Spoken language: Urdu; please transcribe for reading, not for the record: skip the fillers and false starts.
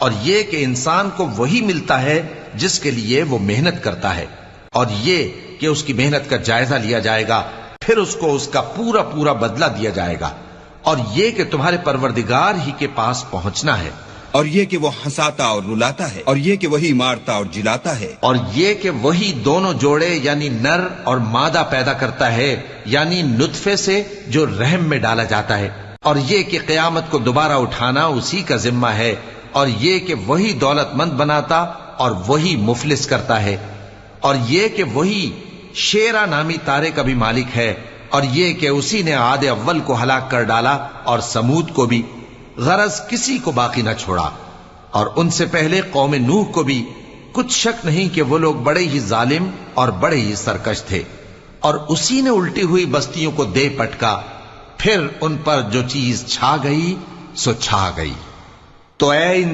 اور یہ کہ انسان کو وہی ملتا ہے جس کے لیے وہ محنت کرتا ہے، اور یہ کہ اس کی محنت کا جائزہ لیا جائے گا، پھر اس کو اس کا پورا پورا بدلہ دیا جائے گا، اور یہ کہ تمہارے پروردگار ہی کے پاس پہنچنا ہے، اور یہ کہ وہ ہنساتا اور رلاتا ہے، اور یہ کہ وہی مارتا اور جلاتا ہے، اور یہ کہ وہی دونوں جوڑے یعنی نر اور مادہ پیدا کرتا ہے، یعنی نطفے سے جو رحم میں ڈالا جاتا ہے، اور یہ کہ قیامت کو دوبارہ اٹھانا اسی کا ذمہ ہے، اور یہ کہ وہی دولت مند بناتا اور وہی مفلس کرتا ہے، اور یہ کہ وہی شیرا نامی تارے کا بھی مالک ہے، اور یہ کہ اسی نے عاد اول کو ہلاک کر ڈالا اور سمود کو بھی، غرض کسی کو باقی نہ چھوڑا، اور ان سے پہلے قوم نوح کو بھی۔ کچھ شک نہیں کہ وہ لوگ بڑے ہی ظالم اور بڑے ہی سرکش تھے، اور اسی نے الٹی ہوئی بستیوں کو دے پٹکا، پھر ان پر جو چیز چھا گئی سو چھا گئی۔ تو اے